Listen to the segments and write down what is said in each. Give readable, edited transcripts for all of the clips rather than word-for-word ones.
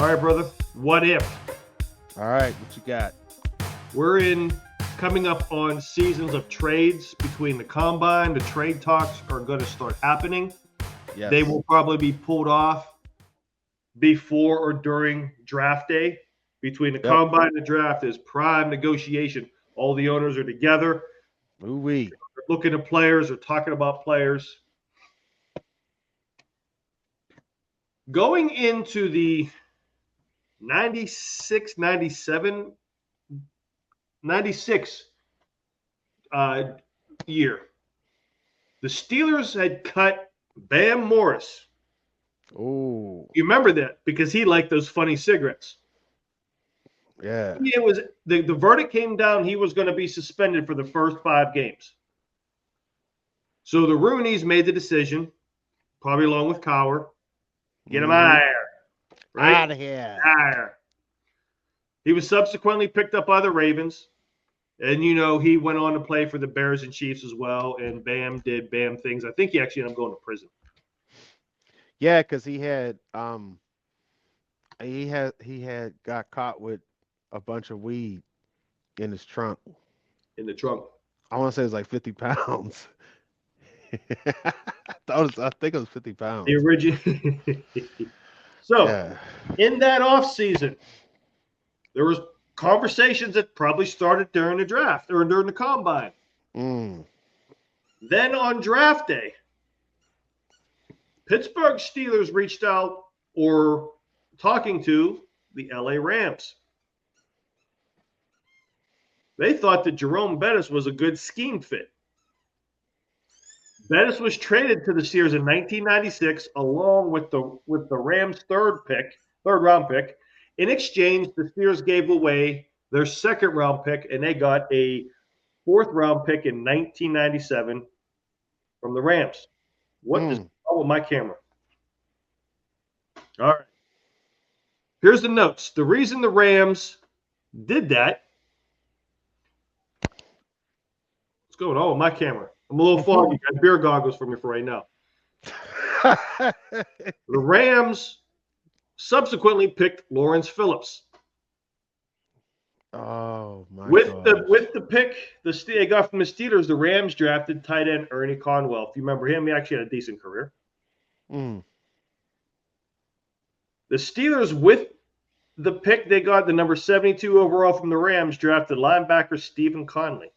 All right, brother. What if? All right, what you got? We're coming up on seasons of trades between the combine. The trade talks are going to start happening. Yes. They will probably be pulled off before or during draft day. Between the combine and the draft is prime negotiation. All the owners are together. Ooh-wee. They're looking at players. They're talking about players. Going into the 96, 97, 96 year, the Steelers had cut Bam Morris. Oh, You remember that because he liked those funny cigarettes. yeah. It was the verdict came down. He was going to be suspended for the first 5 games. So the Rooneys made the decision, probably along with Cowher, get him out of here. Right? Out of here. Out of here. He was subsequently picked up by the Ravens. And, he went on to play for the Bears and Chiefs as well. And Bam did Bam things. I think he actually ended up going to prison. Yeah, because he had got caught with a bunch of weed in his trunk. In the trunk. I want to say it was like 50 pounds. I think it was 50 pounds. The original. So, Yeah. in that offseason, there was conversations that probably started during the draft or during the combine. Then on draft day, Pittsburgh Steelers reached out or talking to the LA Rams. They thought that Jerome Bettis was a good scheme fit. Bettis was traded to the Steelers in 1996 along with the Rams' third round pick. In exchange, the Steelers gave away their second round pick, and they got a 4th round pick in 1997 from the Rams. What is wrong with my camera? All right. Here's the notes. The reason the Rams did that. What's going on with my camera? I'm a little foggy. Got beer goggles for me for right now. The Rams subsequently picked Lawrence Phillips. Oh my With gosh. the pick they got from the Steelers, the Rams drafted tight end Ernie Conwell. If you remember him, he actually had a decent career. The Steelers, with the pick they got, the number 72 overall from the Rams, drafted linebacker Stephen Conley.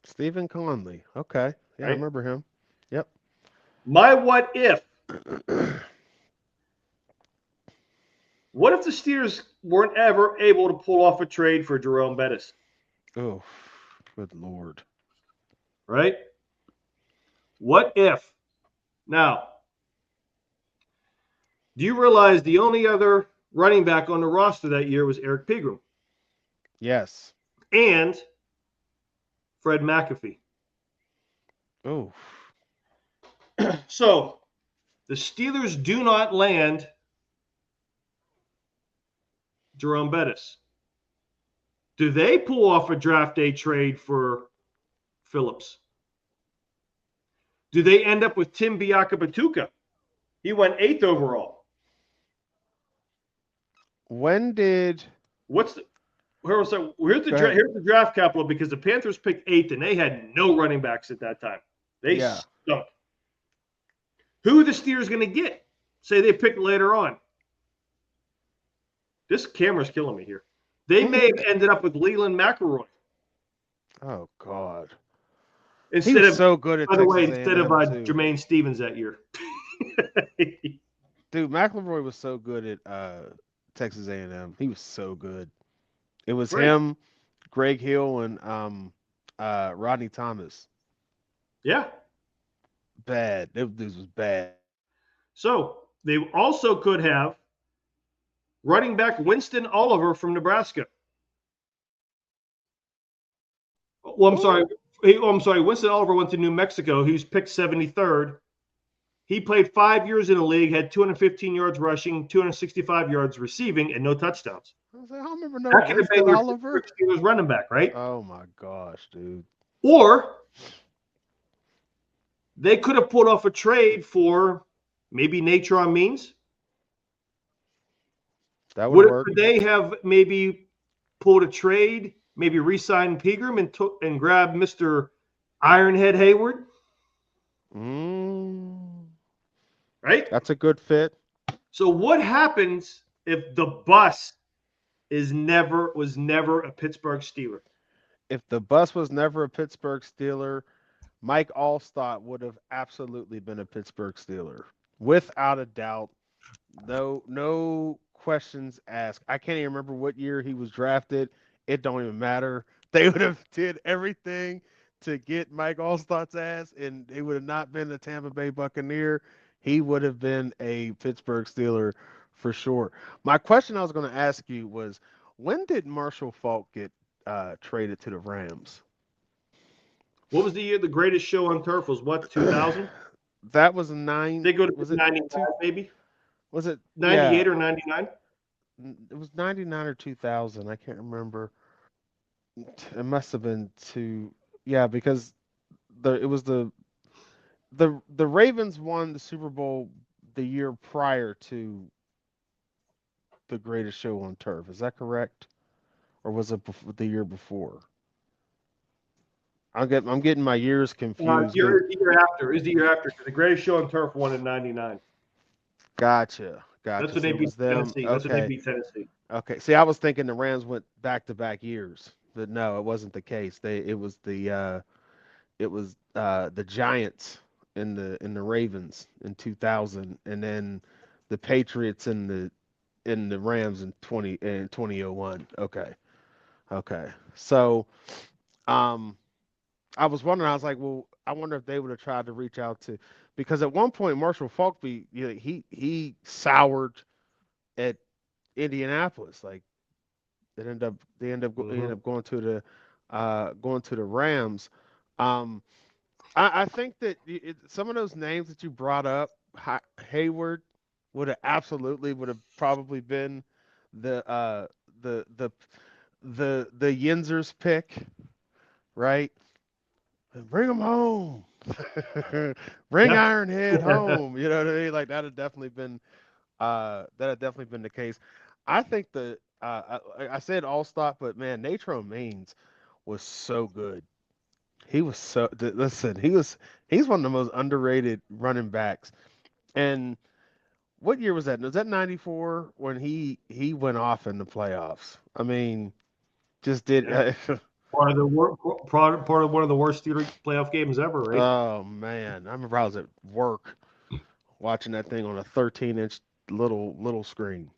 Stephen Conley. Okay. Yeah, right? I remember him. Yep. My what if? What if the Steelers weren't ever able to pull off a trade for Jerome Bettis? Oh, good Lord. Right? What if? Now, do you realize the only other running back on the roster that year was Eric Pegram? Yes. And Fred McAfee. Oh. So, the Steelers do not land Jerome Bettis. Do they pull off a draft day trade for Phillips? Do they end up with Tim Biakabatuka? He went 8th overall. When did? Here's the draft capital, because the Panthers picked 8th and they had no running backs at that time. They stunk. Who are the Steelers going to get? Say they pick later on. This camera's killing me here. They may have ended up with Leland McElroy. Oh God! Instead he was of so good at. By the way, instead of Jermaine Stevens that year. Dude, McElroy was so good at Texas A&M. He was so good. It was him, Greg Hill, and Rodney Thomas. Yeah. Bad. This was bad. So they also could have running back Winston Oliver from Nebraska. Well, I'm sorry. Winston Oliver went to New Mexico. He was picked 73rd. He played 5 years in the league, had 215 yards rushing, 265 yards receiving, and no touchdowns. I don't remember no Winston Oliver. He was running back, right? Oh my gosh, dude. Or they could have pulled off a trade for maybe Natron Means. That would work. Could they have maybe pulled a trade, maybe re-signed Pegram and grabbed Mr. Ironhead Hayward? Mm, Right? that's a good fit. So what happens if the bus was never a Pittsburgh Steeler? If the bus was never a Pittsburgh Steeler, Mike Allstott would have absolutely been a Pittsburgh Steeler, without a doubt. No questions asked. I can't even remember what year he was drafted. It don't even matter. They would have did everything to get Mike Allstott's ass, and it would have not been the Tampa Bay Buccaneer. He would have been a Pittsburgh Steeler for sure. My question I was going to ask you was, when did Marshall Faulk get traded to the Rams? What was the year the greatest show on turf was? What, 2000? That was nine. They go to Was it 99, two? maybe Was it 98 yeah? or 99. It was 99 or 2000. I can't remember. It must have been two. Yeah, because it was the Ravens won the Super Bowl the year prior to the greatest show on turf. Is that correct? Or was it the year before? I'm getting my years confused. Year after. It was the year after because the greatest show on turf won in 99. Gotcha. That's Gotcha. when So they it beat was them. Tennessee. That's when they Okay. beat Tennessee. Okay. See, I was thinking the Rams went back to back years, but no, it wasn't the case. It was the Giants and the Ravens in 2000, and then the Patriots and the Rams in 2001. Okay, okay. So I was wondering. I was like, well, I wonder if they would have tried to reach out to, because at one point Marshall Falkby, he soured at Indianapolis. Like they ended up going to the Rams. Um, I think that some of those names that you brought up, Hayward would have probably been the uh, the the the Yinzers pick, right? Bring him home, bring Yeah. Ironhead home. You know what I mean? Like that had definitely been the case. I think I said all stop, but man, Natron Means was so good. He was listen. He's one of the most underrated running backs. And what year was that? Was that '94 when he went off in the playoffs? I mean, just did. Yeah. Part of one of the worst Steelers playoff games ever, right? Oh man, I remember I was at work watching that thing on a 13-inch little screen.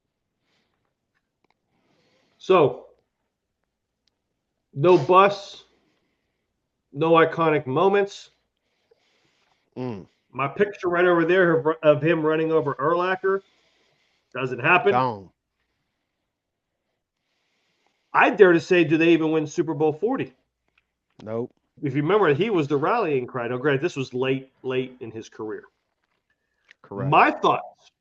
So no bus, no iconic moments. Mm, My picture right over there of him running over Urlacher doesn't happen. gone. I dare to say, do they even win Super Bowl 40? Nope. If you remember, he was the rallying cry. Now, granted, this was late in his career. Correct. My thoughts: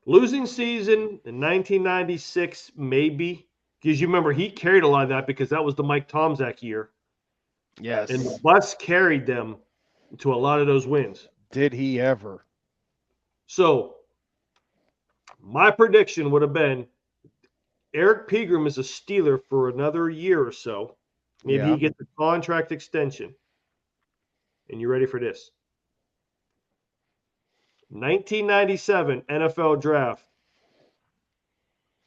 losing season in 1996, maybe, because you remember he carried a lot of that because that was the Mike Tomczak year, and the Yes. bus carried them to a lot of those wins. Did he ever? So my prediction would have been Eric Pegram is a Steeler for another year or so. Maybe he Yeah. gets a contract extension. And you ready for this? 1997 NFL Draft,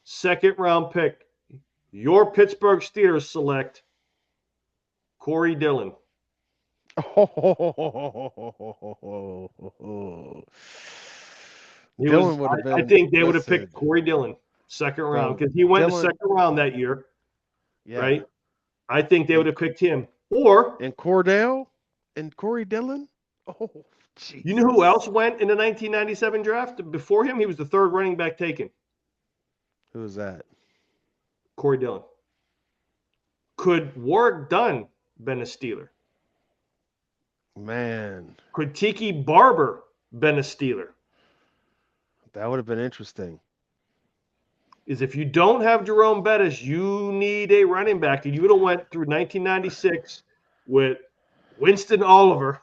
second round pick. Your Pittsburgh Steelers select Corey Dillon. He was. Dylan would have I been. think they would have Listen, picked Corey Dillon second round bro. because he went in the Dylan. second round that year, Yeah. right? I think they would And have picked him. Or and Cordell and Corey Dillon. Oh, you know who else Jesus. went in the 1997 draft before him? He was the third running back taken. Who is that? Corey Dillon. Could Warwick Dunn been a Steeler? Man, Could Tiki Barber been a Steeler? that would have been interesting. Is if you don't have Jerome Bettis, you need a running back. And you would have went through 1996 with Winston Oliver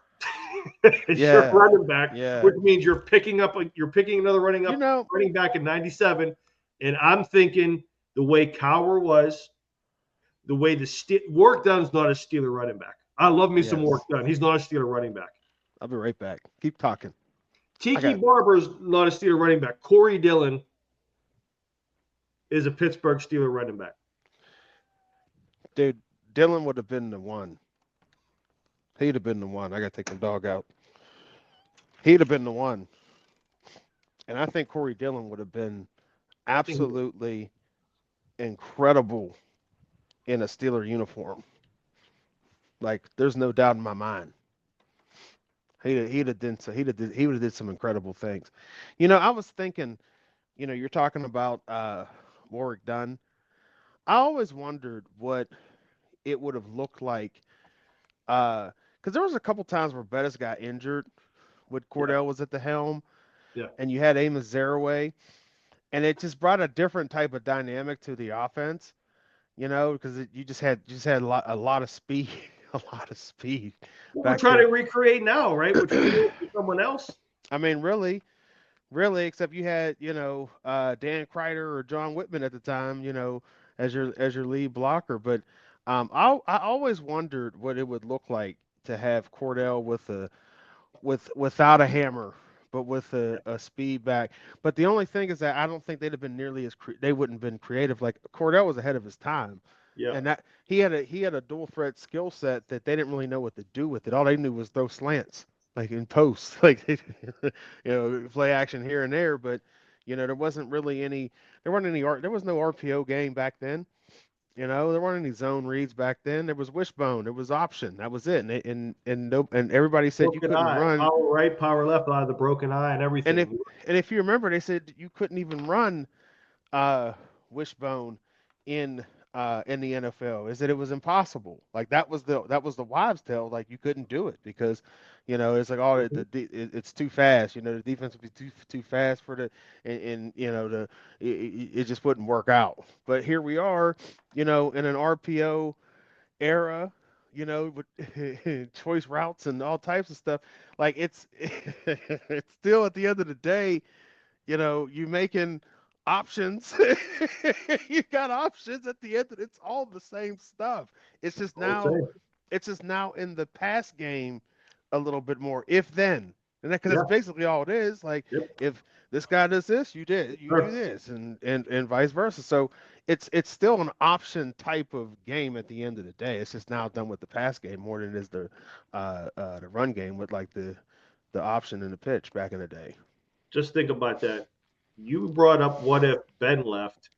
Sure, running back, Yeah. which means you're picking another running back in '97, and I'm thinking the way Cowher was, the way work done's not a Steeler running back. I love me some work done. He's not a Steeler running back. I'll be right back. Keep talking. Tiki Barber's not a Steeler running back. Corey Dillon is a Pittsburgh Steeler running back. Dude, Dillon would have been the one. He'd have been the one. I got to take the dog out. He'd have been the one. And I think Corey Dillon would have been absolutely incredible in a Steeler uniform. Like, there's no doubt in my mind. He'd have did some incredible things. I was thinking, you're talking about Warwick Dunn. I always wondered what it would have looked like, because there was a couple times where Bettis got injured when Cordell was at the helm, and you had Amos Zaraway, and it just brought a different type of dynamic to the offense, because you just had a lot of speed, a lot of speed. We're trying to recreate now, right? Which we someone else. I mean, really, except you had Dan Kreider or John Whitman at the time, as your lead blocker. But I always wondered what it would look like to have Cordell without a hammer, but with a speed back. But the only thing is that I don't think they'd have been nearly as they wouldn't have been creative. Like Cordell was ahead of his time. Yeah. And that he had a dual threat skill set that they didn't really know what to do with it. All they knew was throw slants, like in post, like play action here and there. But there wasn't really any. There was no RPO game back then. There weren't any zone reads back then. There was wishbone. There was option. That was it. And everybody said you couldn't run. Power right, power left out of the broken eye and everything. And if you remember, they said you couldn't even run wishbone in the NFL. Is that it was impossible. Like that was the wives' tale. Like you couldn't do it because it's like it's too fast. The defense would be too fast for it just wouldn't work out. But here we are, in an RPO era, with choice routes and all types of stuff. Like it's still at the end of the day, you making options. You got options at the end. It's all the same stuff. It's just now in the pass game a little bit more. If then, and because that's basically all it is. Like if this guy does this, you do this, and vice versa. So it's still an option type of game at the end of the day. It's just now done with the pass game more than it is the run game with like the option and the pitch back in the day. Just think about that. You brought up what if Ben left.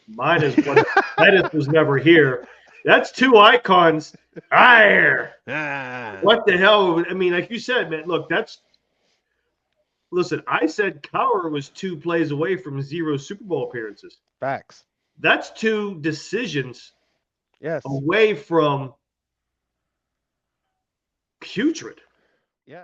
Mine is what if Bettis was never here. That's two icons. What the hell? I mean, like you said, man, look, listen, I said Cowher was 2 plays away from 0 Super Bowl appearances. Facts. That's 2 decisions away from putrid. Yeah.